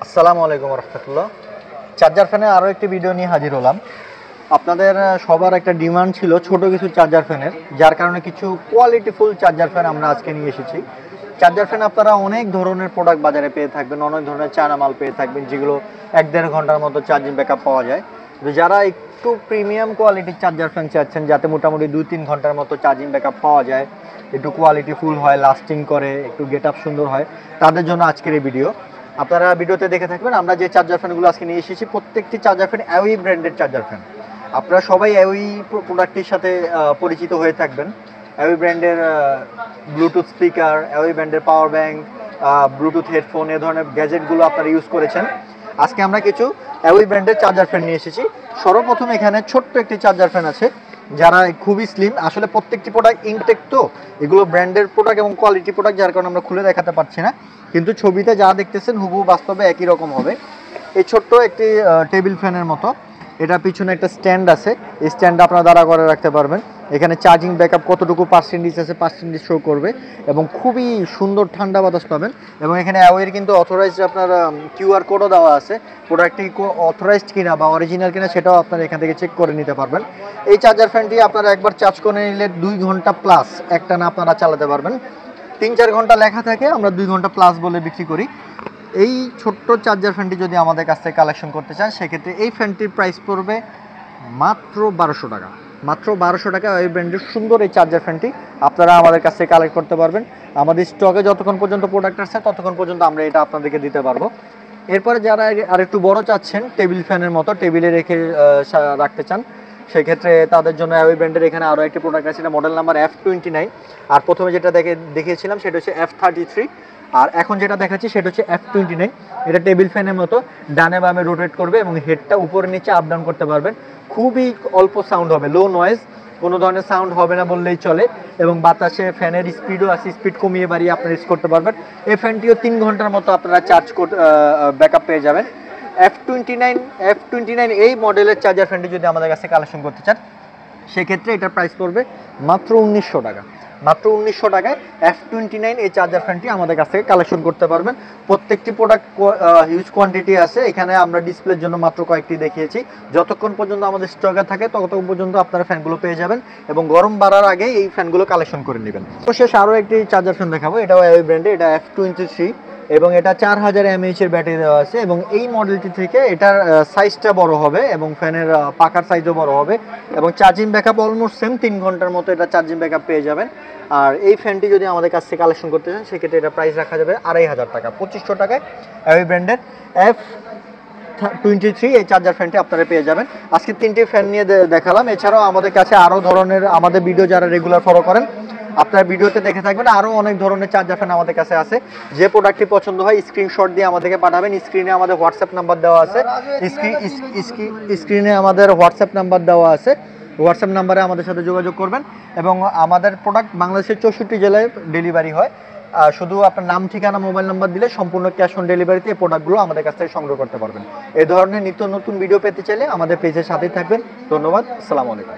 আসসালামু আলাইকুম রহমতুল্লাহ। চার্জার ফ্যানের আরও একটি ভিডিও নিয়ে হাজির হলাম। আপনাদের সবার একটা ডিমান্ড ছিল ছোট কিছু চার্জার ফ্যানের, যার কারণে কিছু কোয়ালিটিফুল চার্জার ফ্যান আমরা আজকে নিয়ে এসেছি। চার্জার ফ্যান আপনারা অনেক ধরনের প্রোডাক্ট বাজারে পেয়ে থাকবেন, অনেক ধরনের চায়না মাল পেয়ে থাকবেন, যেগুলো 1-1.5 ঘন্টার মতো চার্জিং ব্যাকআপ পাওয়া যায়। তো যারা একটু প্রিমিয়াম কোয়ালিটির চার্জার ফ্যান চাচ্ছেন, যাতে মোটামুটি 2-3 ঘন্টার মতো চার্জিং ব্যাকআপ পাওয়া যায়, একটু কোয়ালিটিফুল হয়, লাস্টিং করে, একটু গেট আপ সুন্দর হয়, তাদের জন্য আজকের এই ভিডিও। আপনারা ভিডিওতে দেখে থাকবেন আমরা যে চার্জার ফ্যানগুলো আজকে নিয়ে এসেছি, প্রত্যেকটি চার্জার ফ্যান অ্যাওয়ি ব্র্যান্ডের চার্জার ফ্যান। আপনারা সবাই অ্যাওয়ি প্রোডাক্টটির সাথে পরিচিত হয়ে থাকবেন। অ্যাওয়ি ব্র্যান্ডের ব্লুটুথ স্পিকার, অ্যাওয়ি ব্র্যান্ডের পাওয়ার ব্যাঙ্ক, ব্লুটুথ হেডফোন, এ ধরনের গ্যাজেটগুলো আপনারা ইউজ করেছেন। আজকে আমরা কিছু অ্যাওয়ি ব্র্যান্ডের চার্জার ফ্যান নিয়ে এসেছি। সর্বপ্রথম এখানে ছোট্ট একটি চার্জার ফ্যান আছে, যারা খুবই স্লিম। আসলে প্রত্যেকটি প্রোডাক্ট ইনটেক, তো এগুলো ব্র্যান্ডের প্রোডাক্ট এবং কোয়ালিটি প্রোডাক্ট, যার কারণে আমরা খুলে দেখাতে পারছি না, কিন্তু ছবিতে যা দেখতেছেন হুবহু বাস্তবে একই রকম হবে। এই ছোট্ট একটি টেবিল ফ্যানের মতো, এটা পিছনে একটা স্ট্যান্ড আছে, এই স্ট্যান্ড আপনারা দাঁড়া করে রাখতে পারবেন। এখানে চার্জিং ব্যাকআপ কতটুকু পার্সেন্টেজ আছে, পার্সেন্টেজ শো করবে, এবং খুবই সুন্দর ঠান্ডা বাতাস পাবেন। এবং এখানে অ্যাওয়ের কিন্তু অথরাইজড আপনার কিউআর কোডও দেওয়া আছে। প্রোডাক্টটি অথরাইজড কিনা বা অরিজিনাল কিনা সেটাও আপনারা এখান থেকে চেক করে নিতে পারবেন। এই চার্জার ফ্যানটি আপনারা একবার চার্জ করে নিলে 2 ঘন্টা প্লাস একটানা আপনারা চালাতে পারবেন। 3-4 ঘন্টা লেখা থাকে, আমরা 2 ঘন্টা প্লাস বলে বিক্রি করি। এই ছোট্ট চার্জার ফ্যানটি যদি আমাদের কাছ থেকে কালেকশন করতে চান, সেক্ষেত্রে এই ফ্যানটির প্রাইস পড়বে মাত্র 1200 টাকা। মাত্র 1200 টাকা এই ব্র্যান্ডের সুন্দর এই চার্জার ফ্যানটি আপনারা আমাদের কাছ থেকে কালেক্ট করতে পারবেন। আমাদের স্টকে যতক্ষণ পর্যন্ত প্রোডাক্ট আছে ততক্ষণ পর্যন্ত আমরা এটা আপনাদেরকে দিতে পারবো। এরপরে যারা আর একটু বড় চাচ্ছেন, টেবিল ফ্যানের মতো টেবিলে রেখে রাখতে চান, সেক্ষেত্রে তাদের জন্য অ্যাওয়ি ব্র্যান্ডের এখানে আরও একটি প্রোডাক্ট আছে, এটা মডেল নাম্বার F29। আর প্রথমে যেটা দেখিয়েছিলাম সেটা হচ্ছে F33, আর এখন যেটা দেখাচ্ছি সেটা হচ্ছে F29। এটা টেবিল ফ্যানের মতো ডানে বামে রোটেট করবে এবং হেডটা উপরে নিচে আপ ডাউন করতে পারবেন। খুবই অল্প সাউন্ড হবে, লো নয়েজ, কোনো ধরনের সাউন্ড হবে না বললেই চলে। এবং বাতাসে ফ্যানের স্পিডও আছে, স্পিড কমিয়ে বাড়িয়ে আপনারা ইউজ করতে পারবেন। এই ফ্যানটিও 3 ঘন্টার মতো আপনারা চার্জ ব্যাকআপ পেয়ে যাবেন। F29 এই মডেলের চার্জার ফ্যানটি যদি আমাদের কাছে কালেকশন করতে চান, সেক্ষেত্রে এটার প্রাইস পড়বে মাত্র 1900 টাকা। মাত্র 1900 টাকায় F29 এই চার্জার ফ্যানটি আমাদের কাছ থেকে কালেকশন করতে পারবেন। প্রত্যেকটি প্রোডাক্ট হিউজ কোয়ান্টিটি আছে, এখানে আমরা ডিসপ্লের জন্য মাত্র কয়েকটি দেখিয়েছি। যতক্ষণ পর্যন্ত আমাদের স্টকে থাকে ততক্ষণ পর্যন্ত আপনারা ফ্যানগুলো পেয়ে যাবেন, এবং গরম বাড়ার আগে এই ফ্যানগুলো কালেকশন করে নেবেন। তো শেষ আরও একটি চার্জার ফ্যান দেখাবো, এটাও অ্যাওয়ি ব্র্যান্ডে, এটা F23, এবং এটা 4000 mAh এর ব্যাটারি দেওয়া আছে। এবং এই মডেলটি থেকে এটার সাইজটা বড় হবে এবং ফ্যানের পাকার সাইজও বড় হবে, এবং চার্জিং ব্যাকআপ অলমোস্ট সেম 3 ঘন্টার মতো এটা চার্জিং ব্যাকআপ পেয়ে যাবেন। আর এই ফ্যানটি যদি আমাদের কাছ থেকে কালেকশন করতে চান, সেক্ষেত্রে এটা প্রাইস রাখা যাবে 2500 টাকা। 2500 টাকায় অ্যাওয়ি ব্র্যান্ডের F23 এই চার্জার ফ্যানটি আপনারা পেয়ে যাবেন। আজকে 3টি ফ্যান নিয়ে দেখালাম। এছাড়াও আমাদের কাছে আরও ধরনের, আমাদের ভিডিও যারা রেগুলার ফলো করেন আপনারা ভিডিওতে দেখে থাকবেন, আরও অনেক ধরনের চার্জার ফ্যান আমাদের কাছে আছে। যে প্রোডাক্টটি পছন্দ হয় স্ক্রিনশট দিয়ে আমাদেরকে পাঠাবেন। স্ক্রিনে আমাদের হোয়াটসঅ্যাপ নাম্বার দেওয়া আছে, স্ক্রিনে আমাদের হোয়াটসঅ্যাপ নাম্বার দেওয়া আছে। হোয়াটসঅ্যাপ নাম্বারে আমাদের সাথে যোগাযোগ করবেন, এবং আমাদের প্রোডাক্ট বাংলাদেশের 64 জেলায় ডেলিভারি হয়। শুধু আপনার নাম, ঠিকানা, মোবাইল নাম্বার দিলে সম্পূর্ণ ক্যাশ অন ডেলিভারিতে এই প্রোডাক্টগুলো আমাদের কাছ থেকে সংগ্রহ করতে পারবেন। এই ধরনের নিত্য নতুন ভিডিও পেতে চাইলে আমাদের পেজের সাথেই থাকবেন। ধন্যবাদ, আসসালামু আলাইকুম।